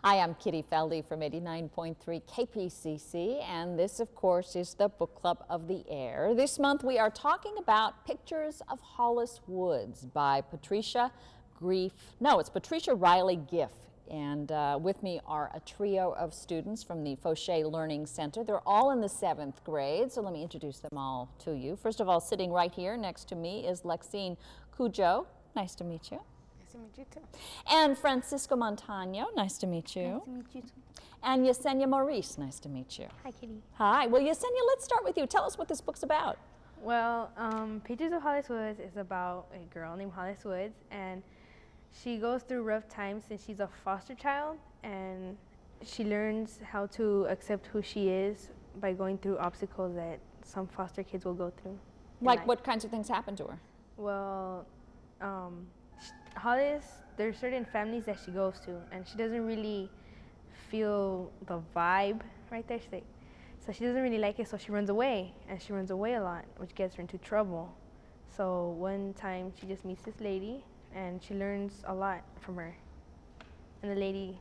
Hi, I'm Kitty Feldy from 89.3 KPCC, and this, of course, is the Book Club of the Air. This month we are talking about Pictures of Hollis Woods by Patricia Reilly Giff. And with me are a trio of students from the Foshy Learning Center. They're all in the 7th grade, so let me introduce them all to you. First of all, sitting right here next to me is Lexine Cujo. Nice to meet you. Nice to meet you too. And Francisco Montano, nice to meet you. Nice to meet you too. And Yesenia Maurice, nice to meet you. Hi, Kitty. Hi. Well, Yesenia, let's start with you. Tell us what this book's about. Well, Pictures of Hollis Woods is about a girl named Hollis Woods, and she goes through rough times since she's a foster child, and she learns how to accept who she is by going through obstacles that some foster kids will go through. Like what kinds of things happen to her? Well, Hollis, there's certain families that she goes to, and she doesn't really feel the vibe right there. So she doesn't really like it, so she runs away, and she runs away a lot, which gets her into trouble. So one time she just meets this lady, and she learns a lot from her. And the lady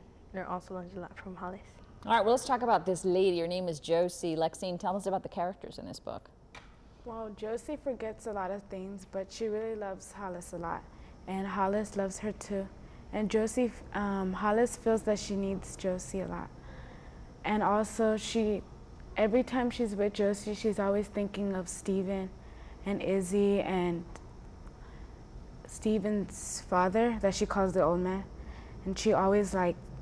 also learns a lot from Hollis. All right, well, let's talk about this lady. Her name is Josie. Lexine, tell us about the characters in this book. Well, Josie forgets a lot of things, but she really loves Hollis a lot. And Hollis loves her too. And Hollis feels that she needs Josie a lot. And also, every time she's with Josie, she's always thinking of Steven and Izzy and Steven's father that she calls the old man. And she always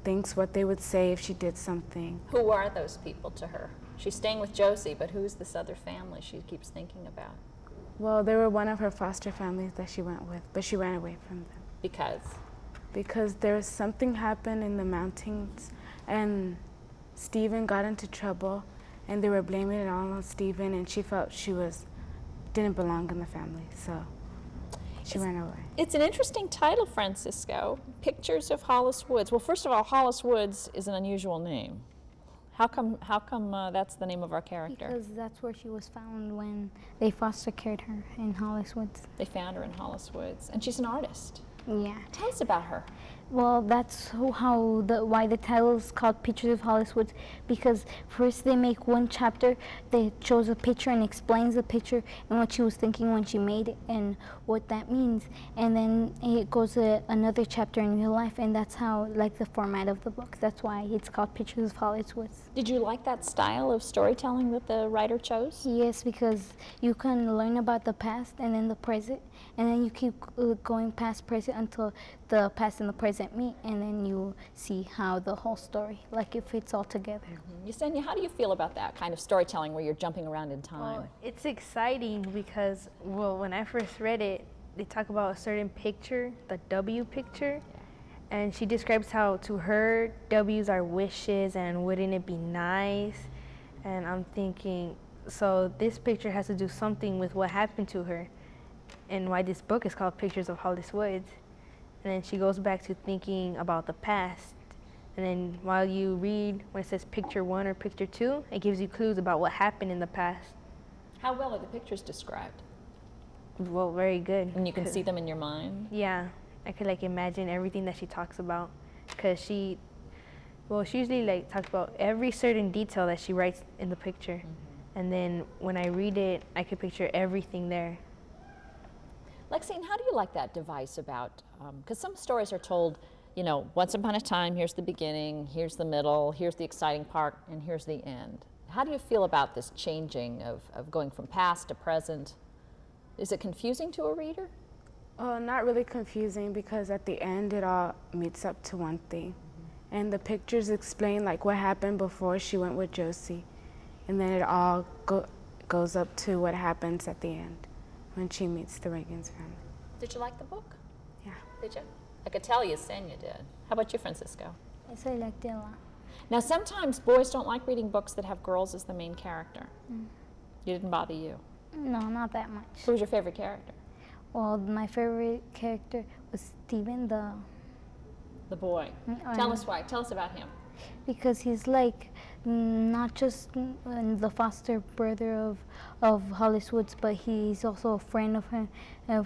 thinks what they would say if she did something. Who are those people to her? She's staying with Josie, but who's this other family she keeps thinking about? Well, they were one of her foster families that she went with, but she ran away from them. Because? Because there was something happened in the mountains, and Steven got into trouble, and they were blaming it all on Steven, and she felt she didn't belong in the family, so she ran away. It's an interesting title, Francisco. Pictures of Hollis Woods. Well, first of all, Hollis Woods is an unusual name. How come that's the name of our character? Because that's where she was found when they foster cared her in Hollis Woods. They found her in Hollis Woods, and she's an artist. Yeah. Tell us about her. Well, that's why the title is called Pictures of Hollis Woods, because first they make one chapter that shows a picture and explains the picture and what she was thinking when she made it and what that means, and then it goes to another chapter in real life, and that's how the format of the book. That's why it's called Pictures of Hollis Woods. Did you like that style of storytelling that the writer chose? Yes, because you can learn about the past and then the present, and then you keep going past present until the past and the present meet, and then you see how the whole story, it fits all together. Yesenia, how do you feel about that kind of storytelling where you're jumping around in time? Well, it's exciting because, when I first read it, they talk about a certain picture, the W picture, and she describes how to her, W's are wishes and wouldn't it be nice? And I'm thinking, so this picture has to do something with what happened to her and why this book is called Pictures of Hollis Woods. And then she goes back to thinking about the past. And then while you read, when it says picture 1 or picture 2, it gives you clues about what happened in the past. How well are the pictures described? Well, very good. And you can see them in your mind? Yeah, I could imagine everything that she talks about. Because she usually talks about every certain detail that she writes in the picture. Mm-hmm. And then when I read it, I could picture everything there. Lexine, how do you like that device about, because some stories are told, once upon a time, here's the beginning, here's the middle, here's the exciting part, and here's the end. How do you feel about this changing of going from past to present? Is it confusing to a reader? Not really confusing, because at the end it all meets up to one thing. Mm-hmm. And the pictures explain what happened before she went with Josie. And then it all goes up to what happens at the end when she meets the Reagan's family. Did you like the book? Yeah. Did you? I could tell Yesenia did. How about you, Francisco? Yes, I liked it a lot. Now, sometimes boys don't like reading books that have girls as the main character. It didn't bother you? No, not that much. Who was your favorite character? Well, my favorite character was Steven, the boy. Tell us why. Tell us about him. because he's like not just the foster brother of Hollis Woods, but he's also a friend of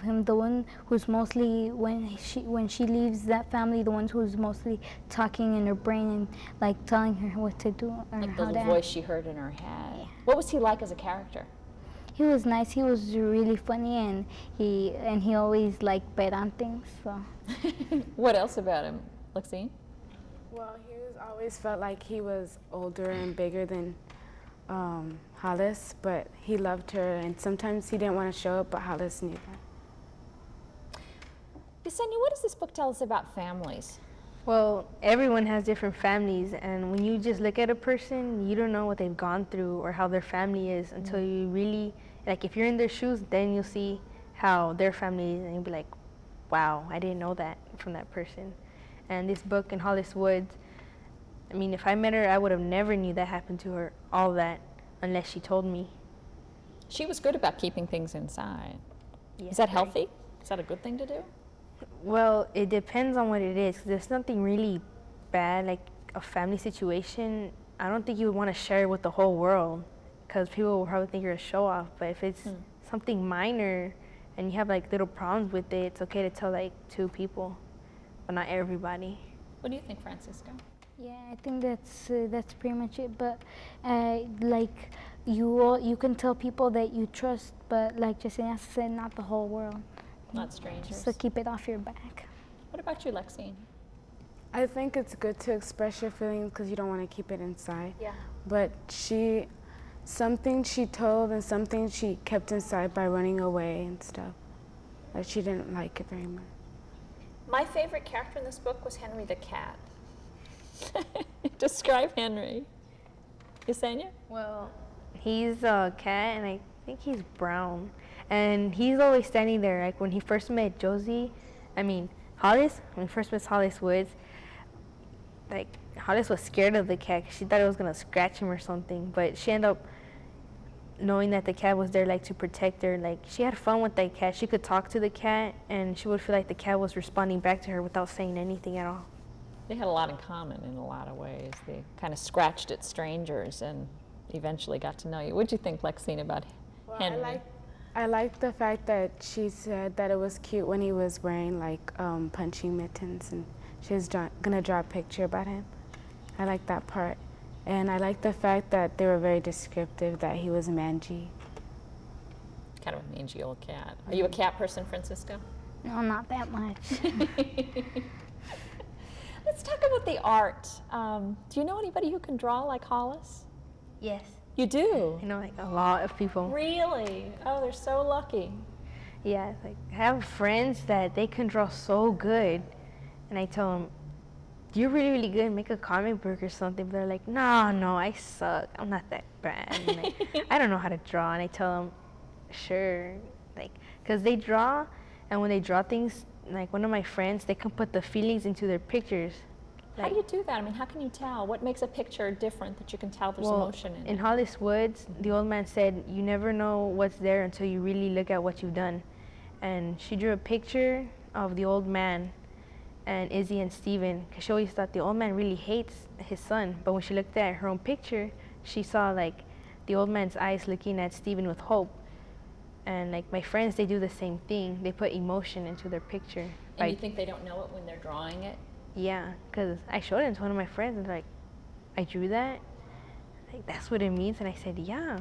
him, the one who's mostly when she leaves that family, the one who's mostly talking in her brain and like telling her what to do or Like the how to little voice act. she heard in her head. Yeah. What was he like as a character? He was nice. He was really funny, and he always like bet on things. So What else about him, Lexine? Well, he always felt like he was older and bigger than Hollis, but he loved her, and sometimes he didn't want to show it, but Hollis knew that. Yesenia, what does this book tell us about families? Well, everyone has different families, and when you just look at a person, you don't know what they've gone through or how their family is until you really, like, if you're in their shoes, then you'll see how their family is, and you'll be like, wow, I didn't know that from that person. And this book in Hollis Woods, I mean, if I met her, I would have never knew that happened to her, all that, unless she told me. She was good about keeping things inside. Yeah, Is that right. healthy? Is that a good thing to do? Well, it depends on what it is. 'Cause there's something really bad, like a family situation. I don't think you would want to share it with the whole world, because people will probably think you're a show off. But if it's something minor and you have like little problems with it, it's okay to tell like 2 people, but not everybody. What do you think, Francisco? yeah, I think that's pretty much it. But like you can tell people that you trust, but like Yesenia said, not the whole world. Not strangers. Just to keep it off your back. What about you, Lexine? I think it's good to express your feelings because you don't want to keep it inside. Yeah. But something she told and something she kept inside by running away and stuff. That she didn't like it very much. My favorite character in this book was Henry the cat. Describe Henry. Yesenia? Well, he's a cat, and I think he's brown. And he's always standing there. Like when he first met Hollis, when he first met Hollis Woods, like Hollis was scared of the cat 'cause she thought it was gonna scratch him or something. But she ended up knowing that the cat was there like to protect her. Like she had fun with that cat. She could talk to the cat, and she would feel like the cat was responding back to her without saying anything at all. They had a lot in common in a lot of ways. They kind of scratched at strangers and eventually got to know you. What do you think, Lexine, about Henry? I like the fact that she said that it was cute when he was wearing like punching mittens, and she was gonna draw a picture about him. I like that part. And I like the fact that they were very descriptive, that he was mangy. Kind of a mangy old cat. Are you a cat person, Francisco? No, not that much. Let's talk about the art. Do you know anybody who can draw like Hollis? Yes. You do? I know like a lot of people. Really? Oh, they're so lucky. Yeah, it's like I have friends that they can draw so good, and I tell them, "You're really, really good. Make a comic book or something." But they're like, "No, I suck. I'm not that bad. And like, I don't know how to draw." And I tell them, "Sure," like, cause they draw, and when they draw things, like one of my friends, they can put the feelings into their pictures. How do you do that? I mean, how can you tell? What makes a picture different that you can tell there's emotion in in it? Hollis Woods, the old man said, "You never know what's there until you really look at what you've done." And she drew a picture of the old man and Izzy and Steven, because she always thought the old man really hates his son. But when she looked at her own picture, she saw like the old man's eyes looking at Steven with hope. And like my friends, they do the same thing. They put emotion into their picture. And you think they don't know it when they're drawing it? Yeah, because I showed it to one of my friends, and they're like, "I drew that? Like, that's what it means?" And I said, "Yeah."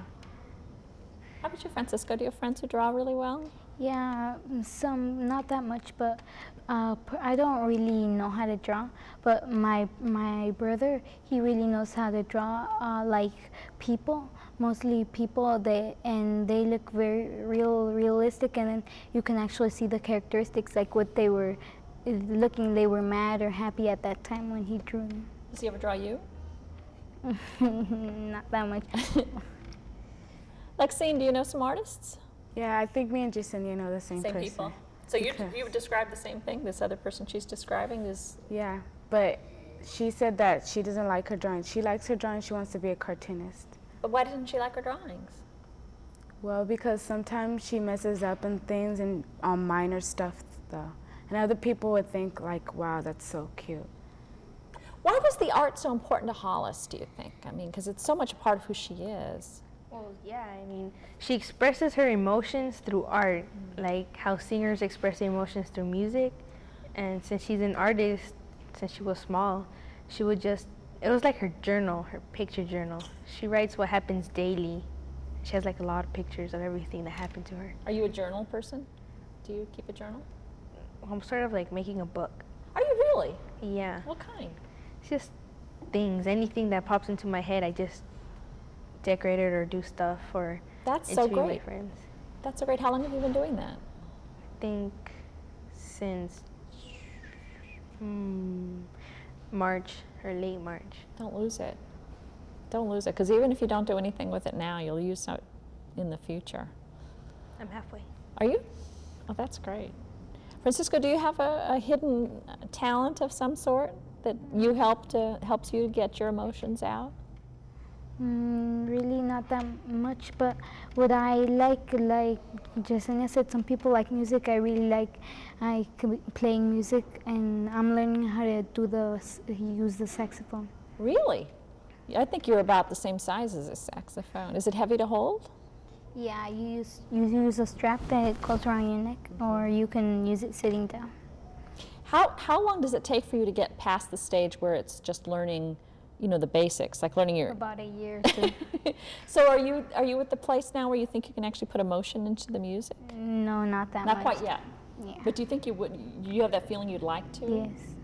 How about you, Francisco? Do you have friends who draw really well? Yeah, some, not that much, but I don't really know how to draw. But my brother, he really knows how to draw like people, mostly people and they look very realistic, and then you can actually see the characteristics, like what they were looking, they were mad or happy at that time when he drew them. Does he ever draw you? Not that much. Lexine, do you know some artists? Yeah, I think me and Yesenia know the same person. People? So you Okay. would describe the same thing? This other person she's describing is... Yeah, but she said that she doesn't like her drawing. She likes her drawing. She wants to be a cartoonist. But why doesn't she like her drawings? Well, because sometimes she messes up in things and on minor stuff though. And other people would think like, wow, that's so cute. Why was the art so important to Hollis, do you think? I mean, because it's so much a part of who she is. Well, yeah, I mean, she expresses her emotions through art, like how singers express their emotions through music. And since she's an artist, since she was small, she would just, it was like her journal, her picture journal. She writes what happens daily. She has like a lot of pictures of everything that happened to her. Are you a journal person? Do you keep a journal? I'm sort of like making a book. Are you really? Yeah. What kind? It's just things, anything that pops into my head, I just decorate it or do stuff or That's so interview my great. friends. That's so great. How long have you been doing that? I think since March or late March. Don't lose it. Don't lose it, because even if you don't do anything with it now, you'll use it in the future. I'm halfway. Are you? Oh, that's great. Francisco, do you have a hidden talent of some sort that you helps you get your emotions out? Really not that much, but what I like Jasenia said, some people like music. I really like playing music, and I'm learning how to use the saxophone. Really? I think you're about the same size as a saxophone. Is it heavy to hold? Yeah, you use a strap that goes around your neck, or you can use it sitting down. How long does it take for you to get past the stage where it's just learning, the basics, like learning your... About a year or two. So are you at the place now where you think you can actually put emotion into the music? No, not that Not much. quite yet. Yeah. But do you think you would? You have that feeling you'd like to? Yes.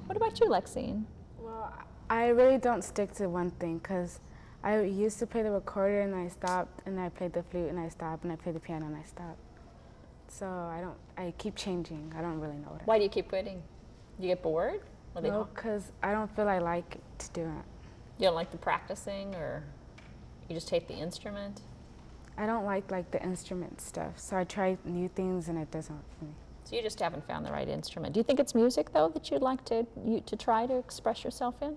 What about you, Lexine? Well, I really don't stick to one thing because I used to play the recorder and I stopped, and I played the flute and I stopped, and I played the piano and I stopped. So I keep changing. I don't really know what. Why do you keep quitting? You get bored? No, because I don't feel I like to do it. You don't like the practicing, or you just hate the instrument? I don't like the instrument stuff, so I try new things and it doesn't work for me. So you just haven't found the right instrument. Do you think it's music, though, that you'd like to try to express yourself in?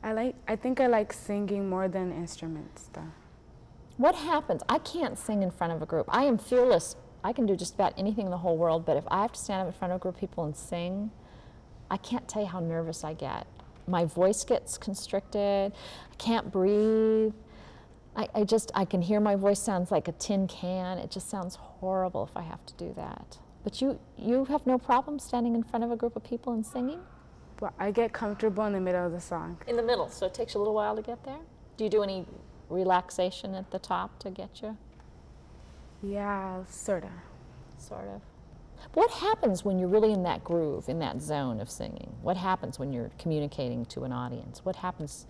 I think I like singing more than instrument stuff. What happens? I can't sing in front of a group. I am fearless. I can do just about anything in the whole world, but if I have to stand up in front of a group of people and sing, I can't tell you how nervous I get. My voice gets constricted. I can't breathe. I can hear my voice sounds like a tin can. It just sounds horrible if I have to do that. But you have no problem standing in front of a group of people and singing? But I get comfortable in the middle of the song. In the middle, so it takes you a little while to get there? Do you do any relaxation at the top to get you? Yeah, sort of. Sort of. What happens when you're really in that groove, in that zone of singing? What happens when you're communicating to an audience? What happens?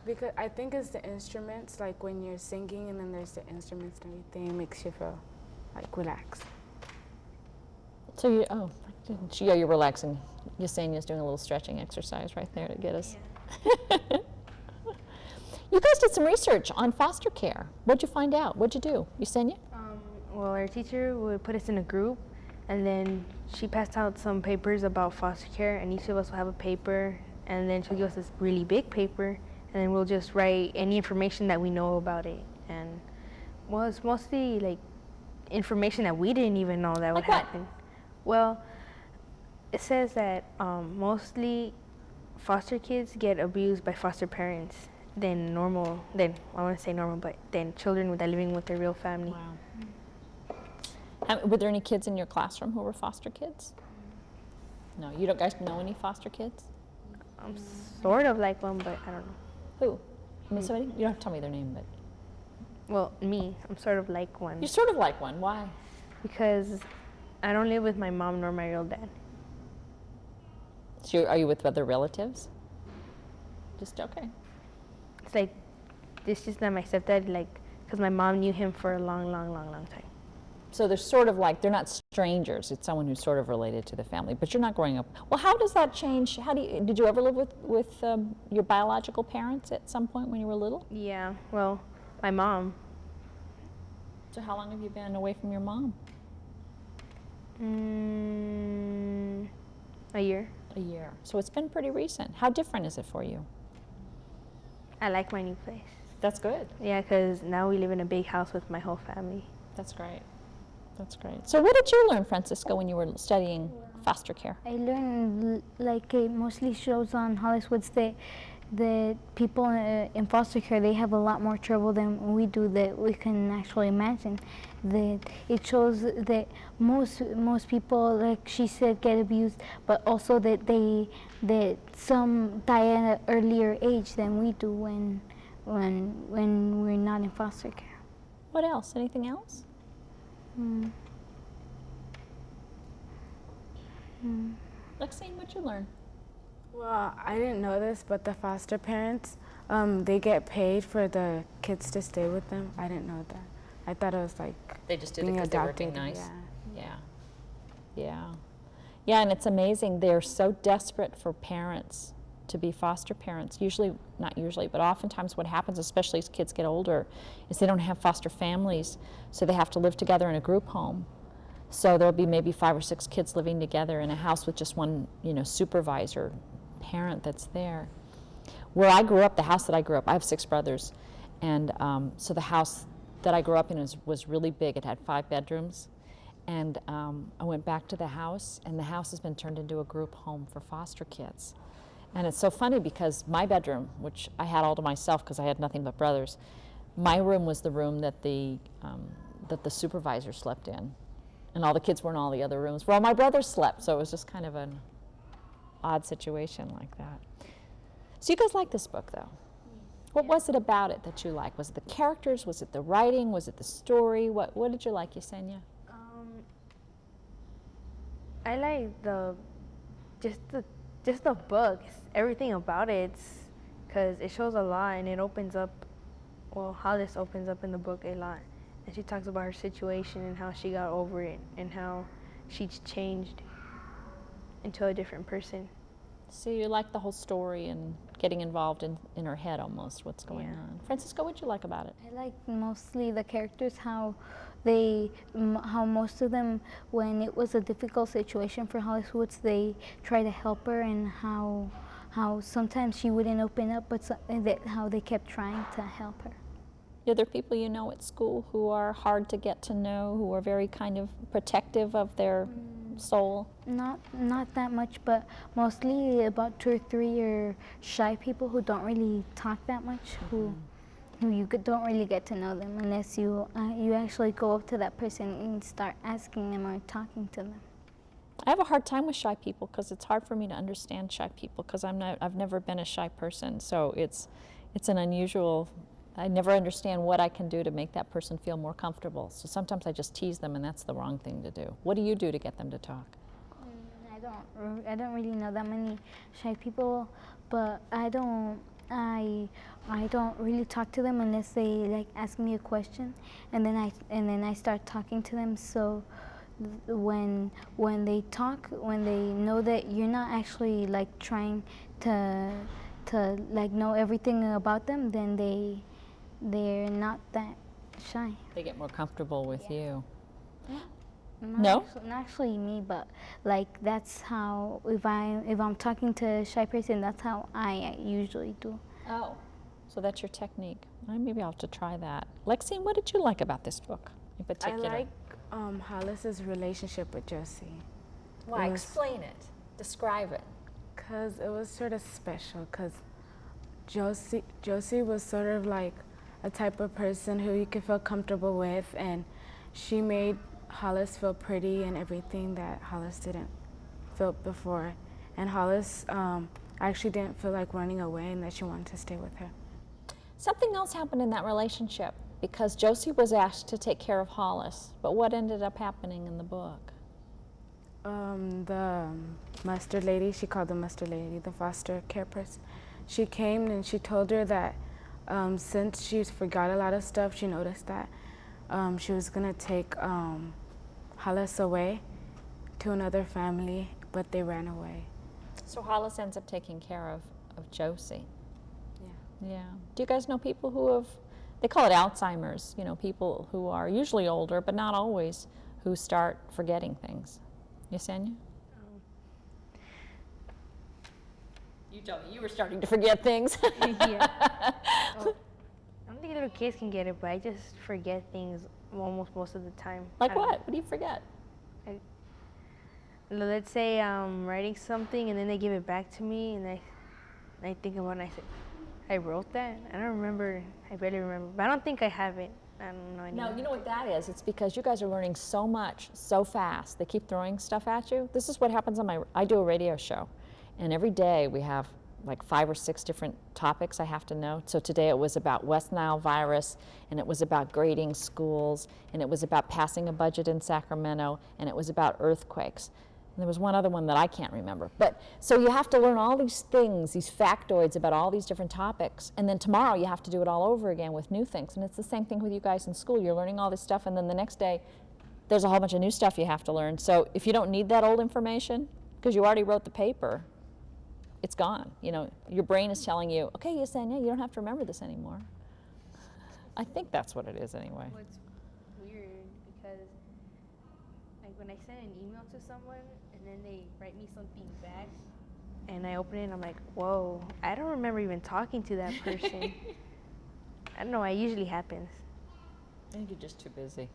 Because I think it's the instruments, like when you're singing and then there's the instruments and everything, it makes you feel like relaxed. So you're relaxing. Yesenia's doing a little stretching exercise right there to get us. Yeah. You guys did some research on foster care. What'd you find out? What'd you do, Yesenia? Well, our teacher would put us in a group, and then she passed out some papers about foster care, and each of us will have a paper, and then she'll give us this really big paper, and then we'll just write any information that we know about it. And well, it's mostly like information that we didn't even know that would happen. Well, it says that mostly foster kids get abused by foster parents than children that are living with their real family. Wow. Were there any kids in your classroom who were foster kids? No, you don't guys know any foster kids? I'm sort of like one, but I don't know. Who? I mean, somebody? You don't have to tell me their name, but. Well, me, I'm sort of like one. You're sort of like one. Why? Because I don't live with my mom nor my real dad. So are you with other relatives? Just okay. It's like, this is not my stepdad, like, because my mom knew him for a long, long, long, long time. So they're sort of like, they're not strangers. It's someone who's sort of related to the family, but you're not growing up. Well, how does that change? Did you ever live with your biological parents at some point when you were little? Yeah, well, my mom. So how long have you been away from your mom? A year. A year. So it's been pretty recent. How different is it for you? I like my new place. That's good. Yeah, because now we live in a big house with my whole family. That's great. That's great. So what did you learn, Francisco, when you were studying foster care? I learned, like it mostly shows on Hollis Woods, that the people in foster care, they have a lot more trouble than we do, that we can actually imagine. That it shows that most people, like she said, get abused, but also that some die at an earlier age than we do when we're not in foster care. What else? Anything else? Lexine, what'd you learn? Well, I didn't know this, but the foster parents, they get paid for the kids to stay with them. I didn't know that. I thought it was like They just did it being because they were adopted. being nice. Yeah. Yeah, and it's amazing. They're so desperate for parents to be foster parents. Not usually, but oftentimes what happens, especially as kids get older, is they don't have foster families, so they have to live together in a group home. So there'll be maybe 5 or 6 kids living together in a house with just one, supervisor, parent that's there. Where I grew up, the house that I grew up, I have 6 brothers, and so the house that I grew up in was really big. It had 5 bedrooms, and I went back to the house, and the house has been turned into a group home for foster kids. And it's so funny because my bedroom, which I had all to myself because I had nothing but brothers, my room was the room that the supervisor slept in, and all the kids were in all the other rooms where all my brothers slept. So it was just kind of an odd situation like that. So you guys like this book, though? What was it about it that you liked? Was it the characters? Was it the writing? Was it the story? What did you like, Yesenia? I like just the book, everything about it, because it shows a lot and it opens up. Well, Hollis opens up in the book a lot, and she talks about her situation and how she got over it and how she's changed into a different person. So you like the whole story and getting involved in her head almost, what's going on. Francisco, what'd you like about it? I like mostly the characters, how most of them, when it was a difficult situation for Hollis Woods, they try to help her, and how sometimes she wouldn't open up, but how they kept trying to help her. Are there people you know at school who are hard to get to know, who are very kind of protective of their soul? Not that much, but mostly about 2 or 3 are shy people who don't really talk that much, who you don't really get to know them unless you actually go up to that person and start asking them or talking to them. I have a hard time with shy people because it's hard for me to understand shy people because I've never been a shy person, so it's an unusual. I never understand what I can do to make that person feel more comfortable. So sometimes I just tease them, and that's the wrong thing to do. What do you do to get them to talk? I don't really know that many shy people, but I don't really talk to them unless they like ask me a question, and then I start talking to them. So when they talk, when they know that you're not actually like trying to like know everything about them, then they're not that shy. They get more comfortable with you. Not actually me, but like that's how, if I'm talking to a shy person, that's how I usually do. Oh, so that's your technique. Maybe I'll have to try that. Lexine, what did you like about this book in particular? I like Hollis's relationship with Josie. Why? Explain it. Describe it. Because it was sort of special, because Josie was sort of like a type of person who you could feel comfortable with, and she made Hollis feel pretty and everything that Hollis didn't feel before. And Hollis actually didn't feel like running away and that she wanted to stay with her. Something else happened in that relationship because Josie was asked to take care of Hollis, but what ended up happening in the book? The mustard lady, she called the mustard lady, the foster care person, she came and she told her that since she forgot a lot of stuff, she noticed that she was going to take Hollis away to another family, but they ran away. So Hollis ends up taking care of Josie. Yeah. Yeah. Do you guys know people who have, they call it Alzheimer's, people who are usually older, but not always, who start forgetting things? Yesenia? You told me you were starting to forget things. Yeah. I don't think little kids can get it, but I just forget things almost most of the time. Like what? What do you forget? Let's say I'm writing something and then they give it back to me and I think about it and I say, I wrote that? I don't remember. I barely remember. But I don't think I have it. I don't know anymore. No, you know what that is? It's because you guys are learning so much, so fast. They keep throwing stuff at you. This is what happens on I do a radio show. And every day we have like 5 or 6 different topics I have to know. So today it was about West Nile virus, and it was about grading schools, and it was about passing a budget in Sacramento, and it was about earthquakes. And there was one other one that I can't remember. But so you have to learn all these things, these factoids about all these different topics. And then tomorrow you have to do it all over again with new things. And it's the same thing with you guys in school. You're learning all this stuff, and then the next day there's a whole bunch of new stuff you have to learn. So if you don't need that old information, because you already wrote the paper, it's gone. You know, your brain is telling you, okay, Yesenia, you don't have to remember this anymore. I think that's what it is anyway. Well, it's weird because like when I send an email to someone and then they write me something back and I open it and I'm like, whoa, I don't remember even talking to that person. I don't know why it usually happens. I think you're just too busy.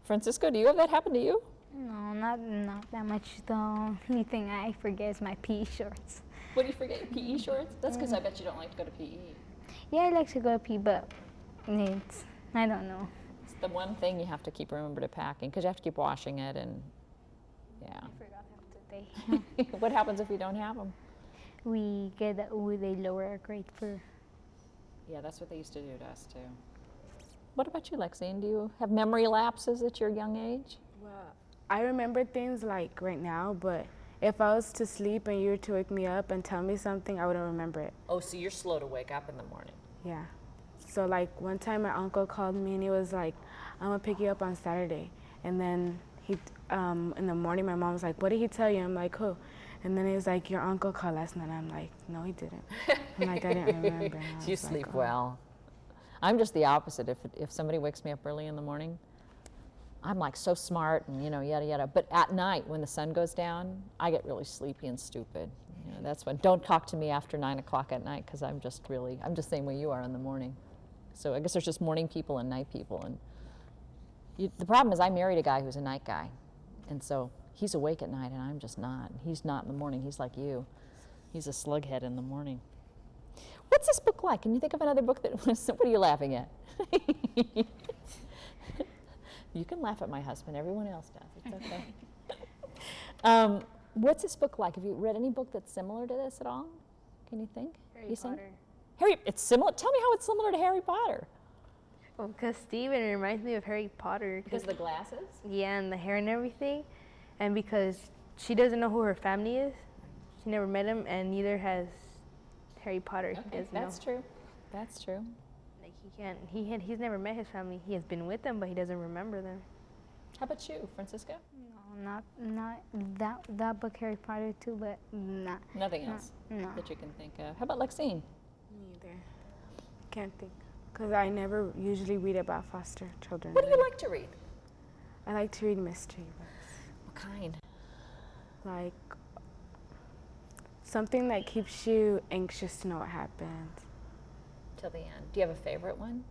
Francisco, do you have that happen to you? No, not that much. The only thing I forget is my PE shorts. What do you forget, your PE shorts? That's because I bet you don't like to go to PE. Yeah, I like to go to PE, but I don't know. It's the one thing you have to keep remember to packing because you have to keep washing it and yeah. I forgot them today. What happens if you don't have them? They lower our grade for. Yeah, that's what they used to do to us too. What about you, Lexine? Do you have memory lapses at your young age? Well, I remember things like right now, but if I was to sleep and you were to wake me up and tell me something, I wouldn't remember it. Oh, so you're slow to wake up in the morning. Yeah. So like one time my uncle called me and he was like, I'm gonna pick you up on Saturday. And then in the morning my mom was like, what did he tell you? I'm like, who? And then he was like, your uncle called last night. I'm like, no, he didn't. I'm like, I didn't remember. You sleep well. I'm just the opposite. If somebody wakes me up early in the morning, I'm like so smart and yada yada. But at night when the sun goes down, I get really sleepy and stupid. That's when. Don't talk to me after 9 o'clock at night because I'm just the same way you are in the morning. So I guess there's just morning people and night people. And the problem is I married a guy who's a night guy, and so he's awake at night and I'm just not. He's not in the morning. He's like you. He's a slughead in the morning. What's this book like? Can you think of another book that was? What are you laughing at? You can laugh at my husband. Everyone else does. It's okay. What's this book like? Have you read any book that's similar to this at all? Can you think? Harry Potter. It's similar. Tell me how it's similar to Harry Potter. Well, because Steven reminds me of Harry Potter. Because of the glasses? Yeah, and the hair and everything. And because she doesn't know who her family is. She never met him, and neither has Harry Potter. Okay, that's true. That's true. Like he's never met his family. He has been with them, but he doesn't remember them. How about you, Francisco? No, not that book, Harry Potter too, but not. Nothing else No. that you can think of. How about Lexine? Me either. Can't think. Because I never usually read about foster children. What do you like to read? I like to read mystery books. What kind? Like something that keeps you anxious to know what happened. Till the end. Do you have a favorite one?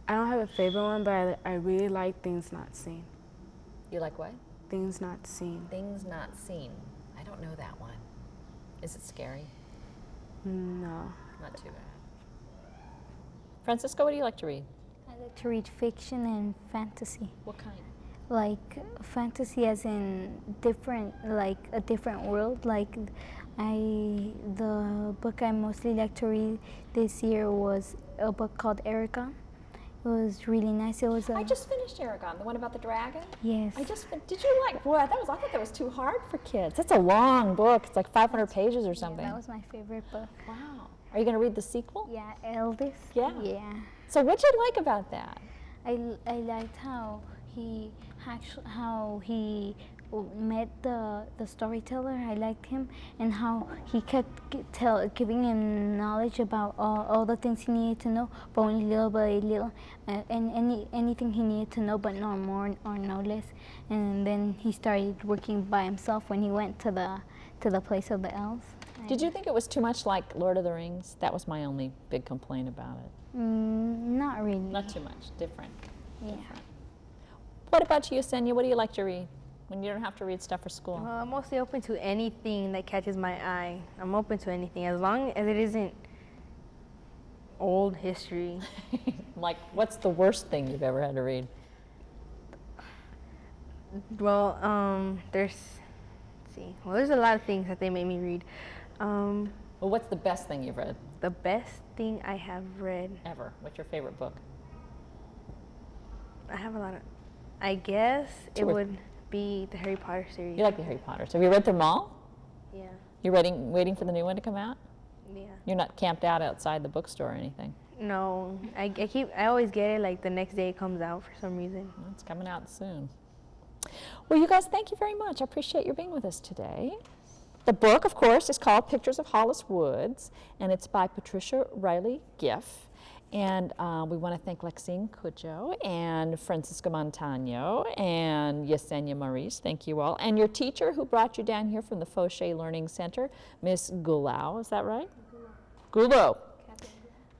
I don't have a favorite one, but I really like Things Not Seen. You like what? Things Not Seen. Things Not Seen. I don't know that one. Is it scary? No. Not too bad. Francisco, what do you like to read? I like to read fiction and fantasy. What kind? Like fantasy as in a different world. Like the book I mostly like to read this year was a book called Erica. It was really nice. It was I just finished Aragon, the one about the dragon. Yes. Did you like, boy, I thought that was too hard for kids. That's a long book. It's like 500 pages or something. Yeah, that was my favorite book. Wow. Are you going to read the sequel? Yeah, Elvis. Yeah? Yeah. So what'd you like about that? I liked how he met the storyteller. I liked him and how he kept giving him knowledge about all the things he needed to know, but only little by little, and anything he needed to know, but no more or no less. And then he started working by himself when he went to the place of the elves. Did you think it was too much like Lord of the Rings? That was my only big complaint about it. Not really. Not too much. Different. Yeah. What about you, Yesenia? What do you like to read when you don't have to read stuff for school? Well, I'm mostly open to anything that catches my eye. I'm open to anything as long as it isn't old history. Like, what's the worst thing you've ever had to read? Well, let's see. Well, there's a lot of things that they made me read. Well, what's the best thing you've read The best thing I have read, ever? What's your favorite book? I have a lot of, I guess it Two or- would be the Harry Potter series. You like the Harry Potters. Have you read them all? Yeah, You're waiting for the new one to come out? yeah. You're not camped out outside the bookstore or anything? No, I always get it like the next day it comes out for some reason. Well, it's coming out soon. Well, you guys, thank you very much. I appreciate your being with us today. The book, of course, is called Pictures of Hollis Woods, and it's by Patricia Reilly Giff. And we want to thank Lexine Cujo and Francisco Montano and Yesenia Maurice. Thank you all. And your teacher who brought you down here from the Foshy Learning Center, Miss Gulao. Is that right? Gulo.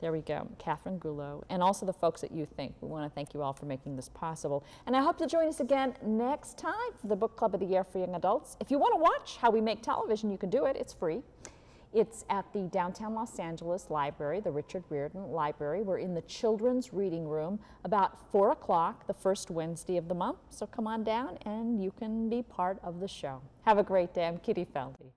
There we go, Catherine Gulo, and also the folks at You Think. We want to thank you all for making this possible. And I hope to join us again next time for the Book Club of the Year for Young Adults. If you want to watch how we make television, you can do it. It's free. It's at the downtown Los Angeles Library, the Richard Riordan Library. We're in the children's reading room about 4 o'clock the first Wednesday of the month. So come on down and you can be part of the show. Have a great day. I'm Kitty Feldy.